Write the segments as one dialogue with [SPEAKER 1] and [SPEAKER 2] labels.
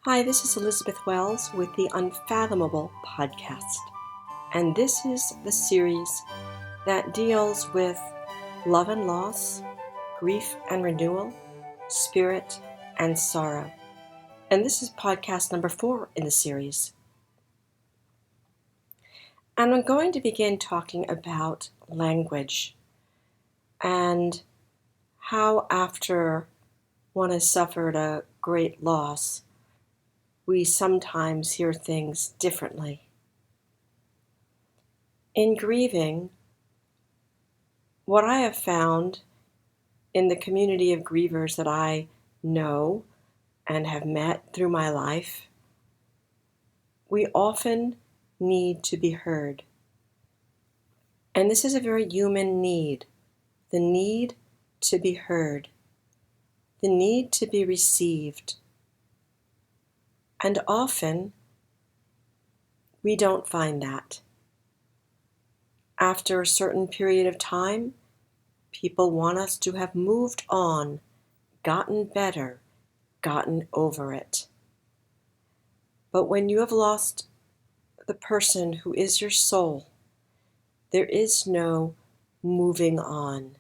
[SPEAKER 1] Hi, this is Elizabeth Wells with the Unfathomable podcast, and this is the series that deals with love and loss, grief and renewal, spirit and sorrow. And this is podcast number 4 in the series. And I'm going to begin talking about language and how after one has suffered a great loss, we sometimes hear things differently. In grieving, what I have found in the community of grievers that I know and have met through my life, we often need to be heard. And this is a very human need, the need to be heard, the need to be received. And often, we don't find that. After a certain period of time, people want us to have moved on, gotten better, gotten over it. But when you have lost the person who is your soul, there is no moving on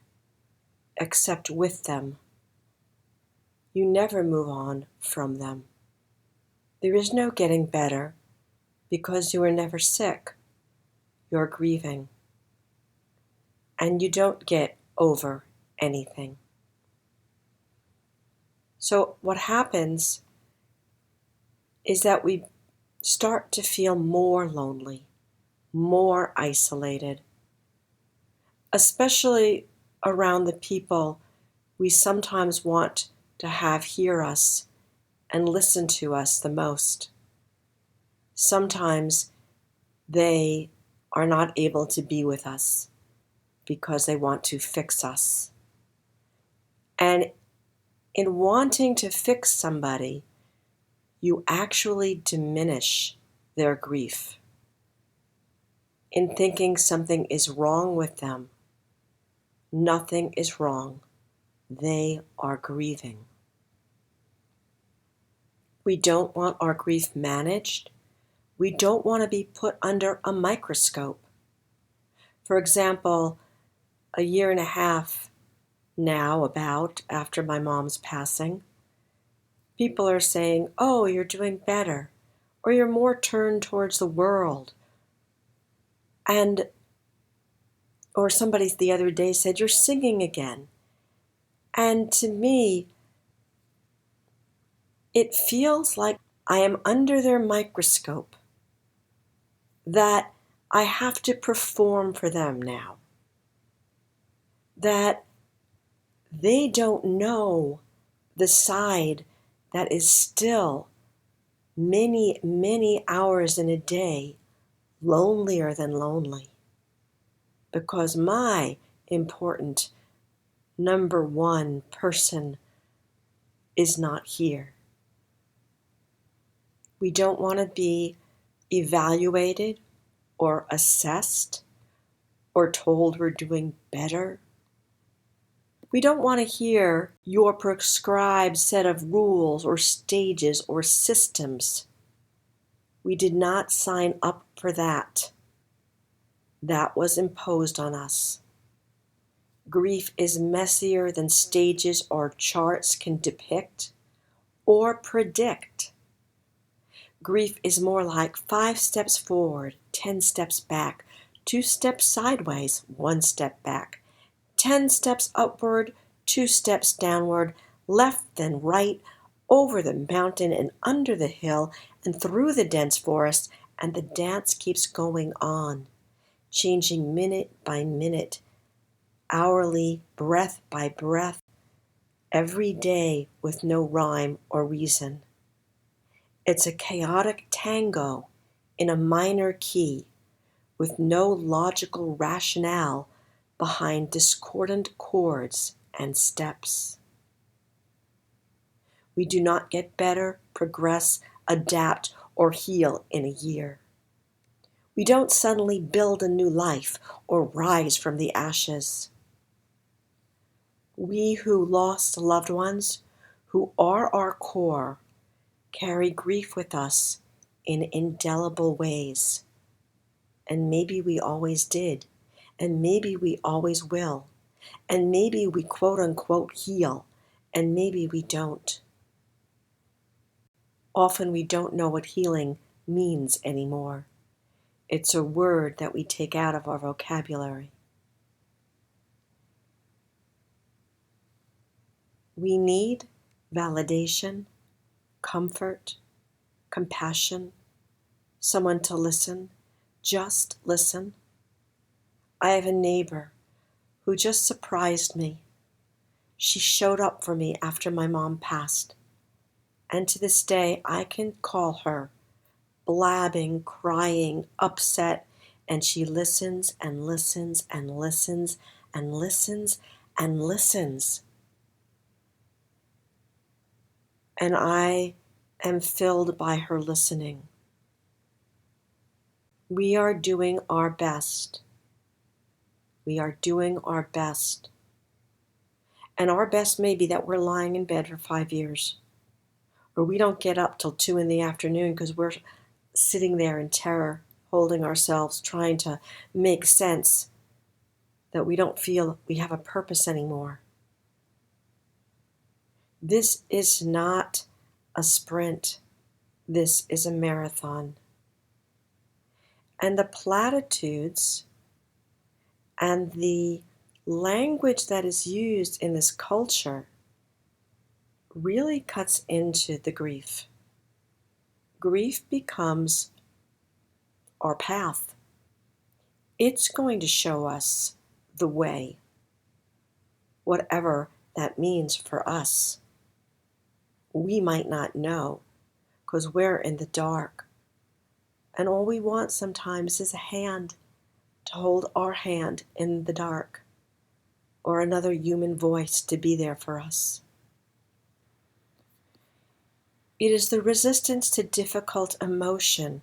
[SPEAKER 1] except with them. You never move on from them. There is no getting better because you are never sick. You're grieving. And you don't get over anything. So what happens is that we start to feel more lonely, more isolated, especially around the people we sometimes want to have hear us and listen to us the most. Sometimes they are not able to be with us because they want to fix us. And in wanting to fix somebody, you actually diminish their grief. In thinking something is wrong with them, nothing is wrong. They are grieving. We don't want our grief managed. We don't want to be put under a microscope. For example, a year and a half now about after my mom's passing, people are saying, "Oh, you're doing better," or "You're more turned towards the world." Or somebody the other day said, "You're singing again." And to me, it feels like I am under their microscope, that I have to perform for them now, that they don't know the side that is still many, many hours in a day lonelier than lonely, because my important number one person is not here. We don't want to be evaluated or assessed or told we're doing better. We don't want to hear your prescribed set of rules or stages or systems. We did not sign up for that. That was imposed on us. Grief is messier than stages or charts can depict or predict. Grief is more like 5 steps forward, 10 steps back, 2 steps sideways, 1 step back, 10 steps upward, 2 steps downward, left and right, over the mountain and under the hill and through the dense forest, and the dance keeps going on, changing minute by minute, hourly, breath by breath, every day with no rhyme or reason. It's a chaotic tango in a minor key with no logical rationale behind discordant chords and steps. We do not get better, progress, adapt, or heal in a year. We don't suddenly build a new life or rise from the ashes. We who lost loved ones, who are our core, carry grief with us in indelible ways. And maybe we always did, and maybe we always will, and maybe we quote unquote heal, and maybe we don't. Often we don't know what healing means anymore. It's a word that we take out of our vocabulary. We need validation, comfort, compassion, someone to listen, just listen. I have a neighbor who just surprised me. She showed up for me after my mom passed. And to this day, I can call her blabbing, crying, upset, and she listens and listens and listens and listens and listens. And I am filled by her listening. We are doing our best. We are doing our best. And our best may be that we're lying in bed for 5 years. Or we don't get up till 2 in the afternoon because we're sitting there in terror, holding ourselves, trying to make sense that we don't feel we have a purpose anymore. This is not a sprint. This is a marathon. And the platitudes and the language that is used in this culture really cuts into the grief. Grief becomes our path. It's going to show us the way, whatever that means for us. We might not know because we're in the dark. And all we want sometimes is a hand to hold our hand in the dark, or another human voice to be there for us. It is the resistance to difficult emotion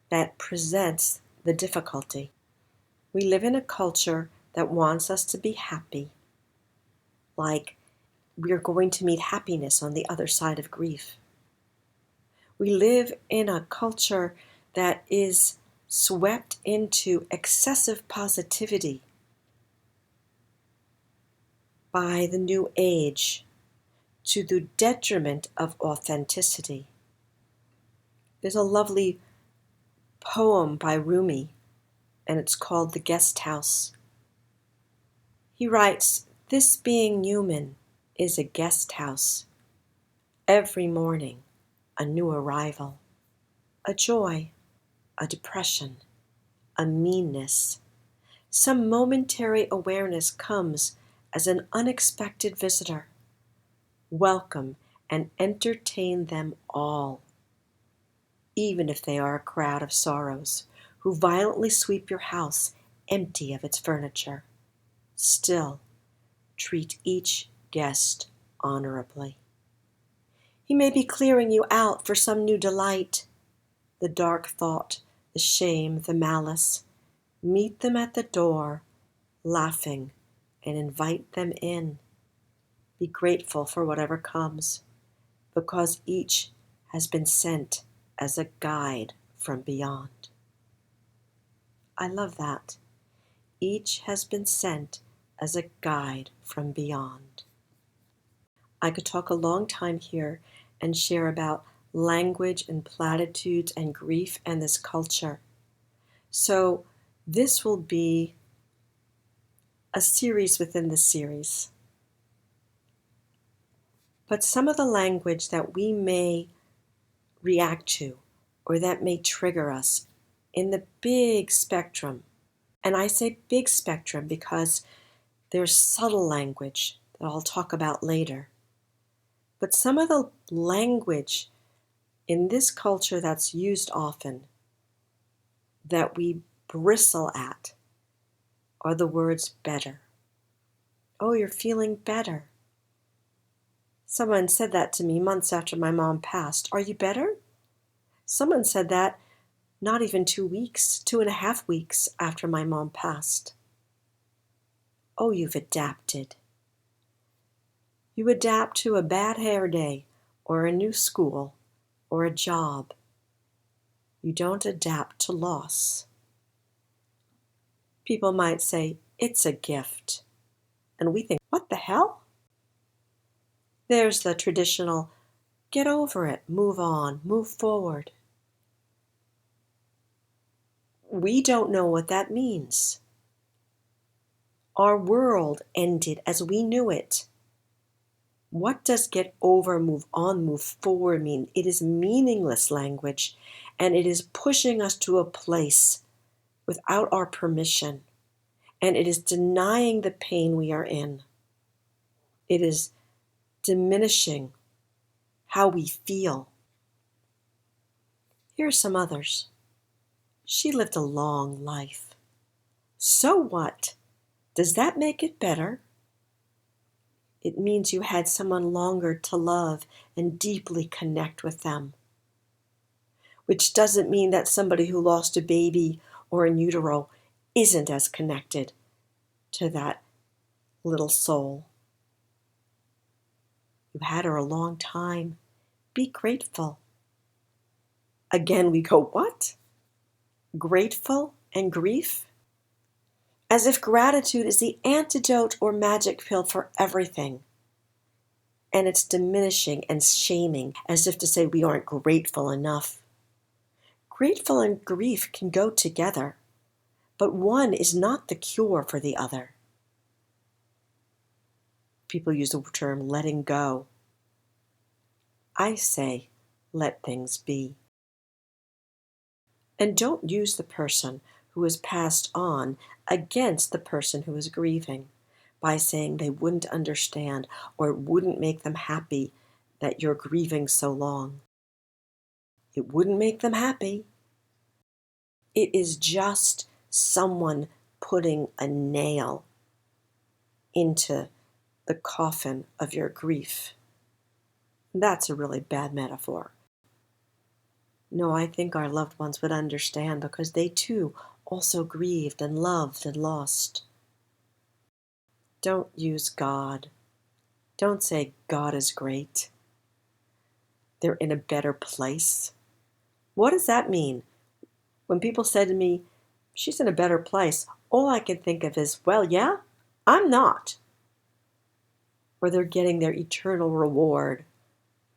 [SPEAKER 1] that presents the difficulty. We live in a culture that wants us to be happy, like we're going to meet happiness on the other side of grief. We live in a culture that is swept into excessive positivity by the new age to the detriment of authenticity. There's a lovely poem by Rumi, and it's called The Guest House. He writes, "This being human is a guest house. Every morning, a new arrival, a joy, a depression, a meanness. Some momentary awareness comes as an unexpected visitor. Welcome and entertain them all, even if they are a crowd of sorrows who violently sweep your house empty of its furniture. Still, treat each guest honorably. He may be clearing you out for some new delight, the dark thought, the shame, the malice. Meet them at the door, laughing, and invite them in. Be grateful for whatever comes, because each has been sent as a guide from beyond." I love that. Each has been sent as a guide from beyond. I could talk a long time here and share about language and platitudes and grief and this culture. So this will be a series within the series. But some of the language that we may react to or that may trigger us in the big spectrum, and I say big spectrum because there's subtle language that I'll talk about later. But some of the language in this culture that's used often that we bristle at are the words better. Oh, you're feeling better. Someone said that to me months after my mom passed. Are you better? Someone said that not even 2 weeks, 2.5 weeks after my mom passed. Oh, you've adapted. You adapt to a bad hair day or a new school or a job. You don't adapt to loss. People might say, it's a gift. And we think, what the hell? There's the traditional, get over it, move on, move forward. We don't know what that means. Our world ended as we knew it. What does get over, move on, move forward mean? It is meaningless language, and it is pushing us to a place without our permission, and it is denying the pain we are in. It is diminishing how we feel. Here are some others. She lived a long life. So what? Does that make it better? It means you had someone longer to love and deeply connect with them. Which doesn't mean that somebody who lost a baby or in utero isn't as connected to that little soul. You had her a long time. Be grateful. Again, we go, what? Grateful and grief? As if gratitude is the antidote or magic pill for everything. And it's diminishing and shaming, as if to say we aren't grateful enough. Grateful and grief can go together, but one is not the cure for the other. People use the term letting go. I say, let things be. And don't use the person who has passed on against the person who is grieving by saying they wouldn't understand or it wouldn't make them happy that you're grieving so long. It wouldn't make them happy. It is just someone putting a nail into the coffin of your grief. That's a really bad metaphor. No, I think our loved ones would understand because they too also grieved and loved and lost. Don't use God. Don't say God is great. They're in a better place. What does that mean? When people say to me, she's in a better place, all I can think of is, well, yeah, I'm not. Or they're getting their eternal reward,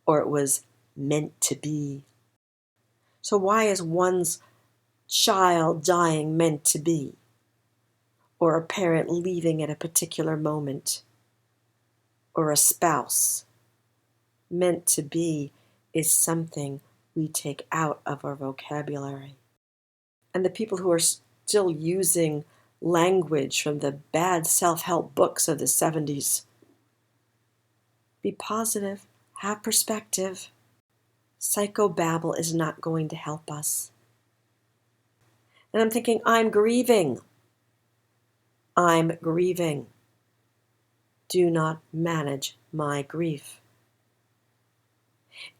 [SPEAKER 1] or it was meant to be. So why is one's child dying meant to be? Or a parent leaving at a particular moment? Or a spouse? Meant to be is something we take out of our vocabulary. And the people who are still using language from the bad self-help books of the 70s, be positive, have perspective. Psychobabble is not going to help us. And I'm thinking, I'm grieving. I'm grieving. Do not manage my grief.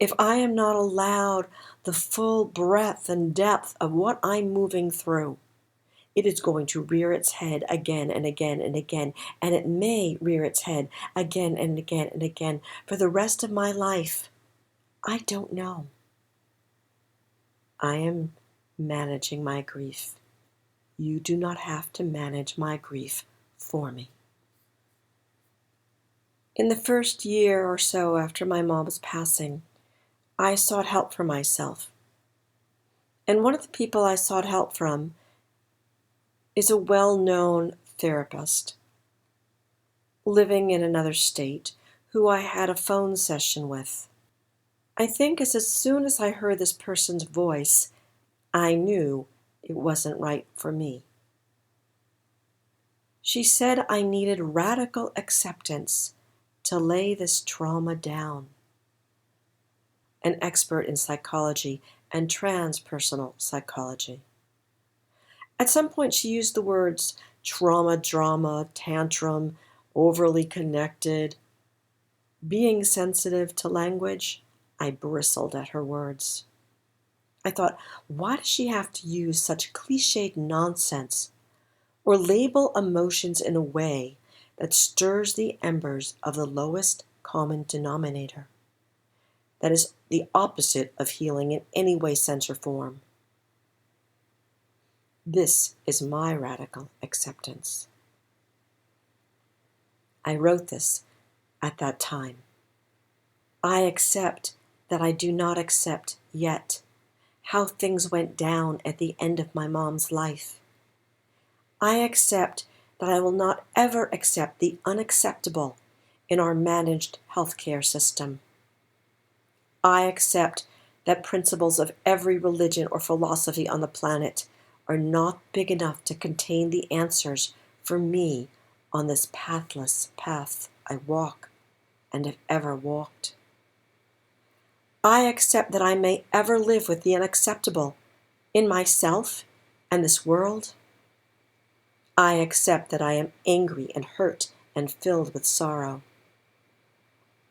[SPEAKER 1] If I am not allowed the full breadth and depth of what I'm moving through, it is going to rear its head again and again and again, and it may rear its head again and again and again for the rest of my life. I don't know. I am managing my grief. You do not have to manage my grief for me. In the first year or so after my mom's passing, I sought help for myself. And one of the people I sought help from is a well-known therapist living in another state who I had a phone session with. I think as soon as I heard this person's voice, I knew it wasn't right for me. She said I needed radical acceptance to lay this trauma down. An expert in psychology and transpersonal psychology. At some point she used the words trauma, drama, tantrum, overly connected. Being sensitive to language, I bristled at her words. I thought, why does she have to use such cliched nonsense or label emotions in a way that stirs the embers of the lowest common denominator? That is the opposite of healing in any way, sense, or form. This is my radical acceptance. I wrote this at that time. I accept that I do not accept yet how things went down at the end of my mom's life. I accept that I will not ever accept the unacceptable in our managed healthcare system. I accept that principles of every religion or philosophy on the planet are not big enough to contain the answers for me on this pathless path I walk and have ever walked. I accept that I may ever live with the unacceptable in myself and this world. I accept that I am angry and hurt and filled with sorrow.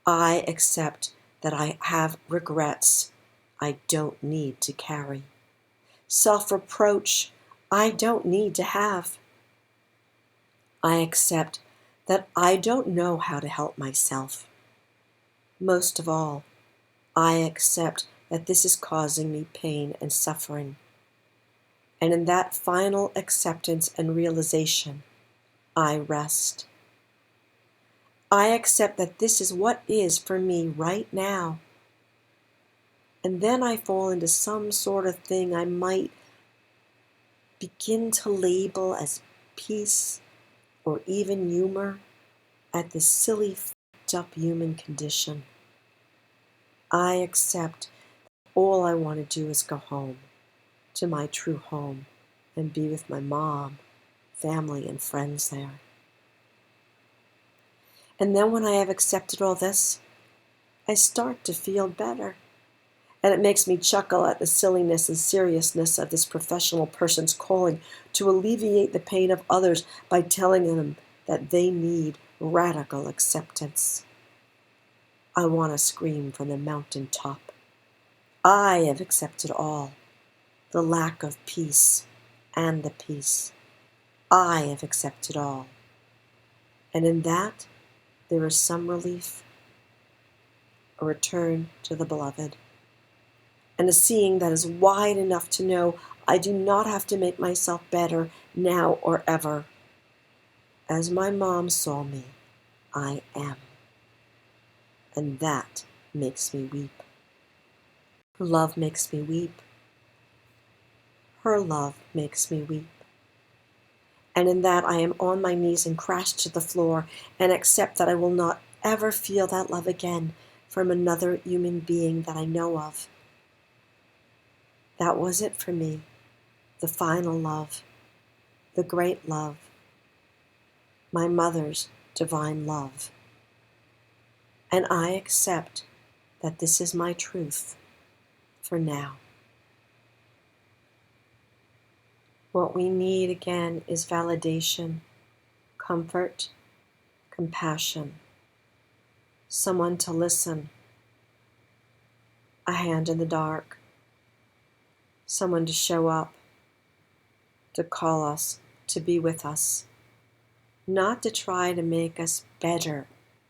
[SPEAKER 1] I accept that I have regrets I don't need to carry. Self-reproach I don't need to have. I accept that I don't know how to help myself. Most of all, I accept that this is causing me pain and suffering. And in that final acceptance and realization, I rest. I accept that this is what is for me right now. And then I fall into some sort of thing I might begin to label as peace or even humor at this silly, f***ed-up human condition. I accept all I want to do is go home, to my true home, and be with my mom, family, and friends there. And then when I have accepted all this, I start to feel better. And it makes me chuckle at the silliness and seriousness of this professional person's calling to alleviate the pain of others by telling them that they need radical acceptance. I want to scream from the mountaintop. I have accepted all, the lack of peace and the peace. I have accepted all. And in that, there is some relief, a return to the beloved, and a seeing that is wide enough to know I do not have to make myself better now or ever. As my mom saw me, I am. And that makes me weep. Her love makes me weep. Her love makes me weep. And in that I am on my knees and crash to the floor and accept that I will not ever feel that love again from another human being that I know of. That was it for me, the final love, the great love, my mother's divine love. And I accept that this is my truth for now. What we need again is validation, comfort, compassion, someone to listen, a hand in the dark, someone to show up, to call us, to be with us, not to try to make us better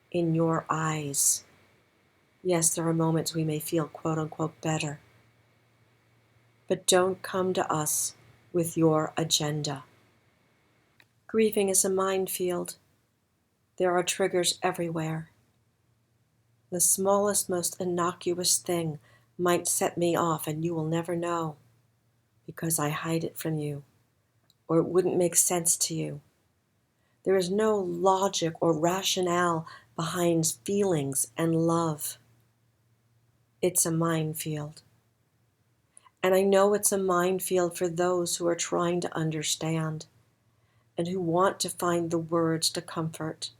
[SPEAKER 1] in your eyes. Yes, there are moments we may feel quote unquote better, but don't come to us with your agenda. Grieving is a minefield. There are triggers everywhere. The smallest, most innocuous thing might set me off, and you will never know because I hide it from you, or it wouldn't make sense to you. There is no logic or rationale behind feelings and love. It's a minefield. And I know it's a minefield for those who are trying to understand and who want to find the words to comfort.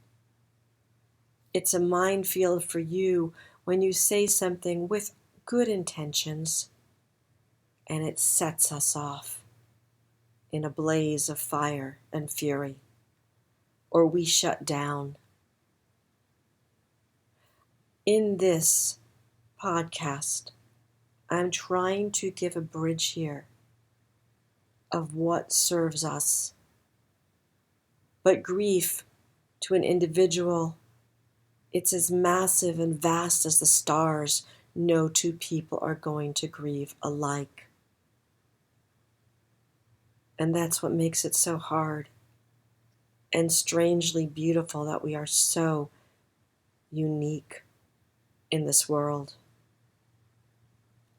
[SPEAKER 1] It's a minefield for you when you say something with good intentions and it sets us off in a blaze of fire and fury, or we shut down. In this podcast, I'm trying to give a bridge here of what serves us. But grief to an individual, it's as massive and vast as the stars, no two people are going to grieve alike. And that's what makes it so hard and strangely beautiful that we are so unique in this world,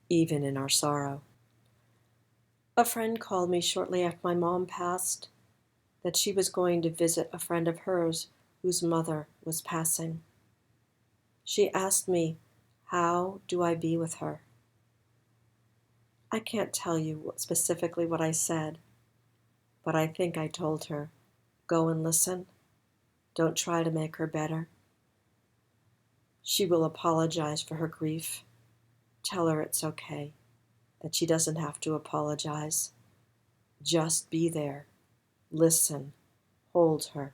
[SPEAKER 1] even in our sorrow. A friend called me shortly after my mom passed that she was going to visit a friend of hers whose mother was passing. She asked me, how do I be with her? I can't tell you specifically what I said, but I think I told her, go and listen. Don't try to make her better. She will apologize for her grief. Tell her it's okay, that she doesn't have to apologize. Just be there. Listen. Hold her.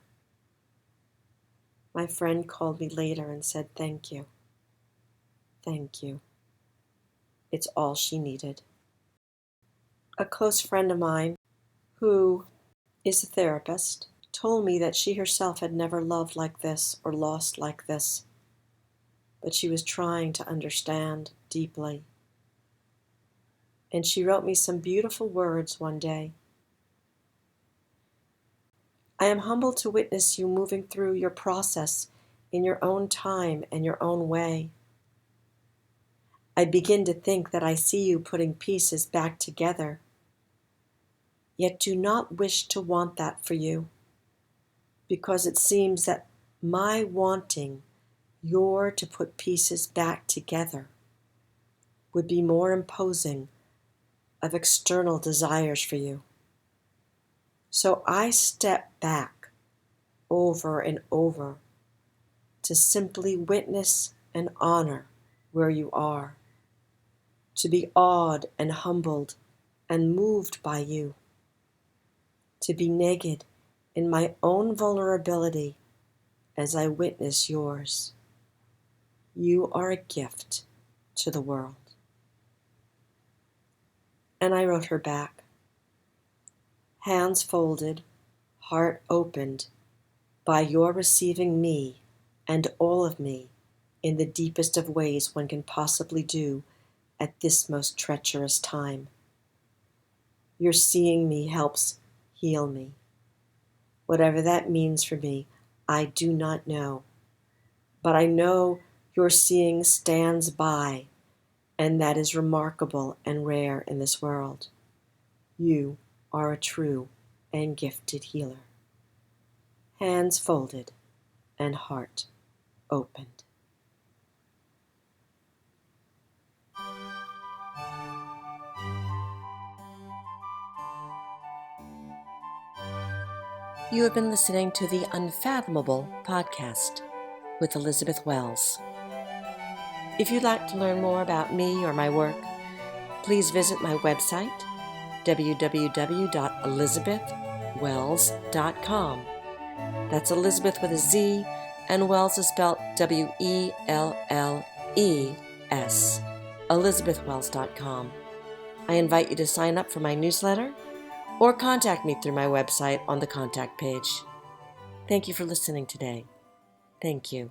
[SPEAKER 1] My friend called me later and said, thank you. Thank you. It's all she needed. A close friend of mine, who is a therapist, told me that she herself had never loved like this or lost like this, but she was trying to understand deeply. And she wrote me some beautiful words one day. I am humbled to witness you moving through your process in your own time and your own way. I begin to think that I see you putting pieces back together, yet do not wish to want that for you, because it seems that my wanting your to put pieces back together would be more imposing of external desires for you. So I step back over and over to simply witness and honor where you are, to be awed and humbled and moved by you, to be naked in my own vulnerability as I witness yours. You are a gift to the world. And I wrote her back, hands folded, heart opened, by your receiving me and all of me in the deepest of ways one can possibly do at this most treacherous time. Your seeing me helps heal me. Whatever that means for me, I do not know. But I know your seeing stands by, and that is remarkable and rare in this world. You are a true and gifted healer. Hands folded and heart opened. You have been listening to the Unfathomable podcast with Elizabeth Wells. If you'd like to learn more about me or my work, please visit my website, www.elizabethwells.com. That's Elizabeth with a Z, and Wells is spelled Welles, elizabethwells.com. I invite you to sign up for my newsletter or contact me through my website on the contact page. Thank you for listening today. Thank you.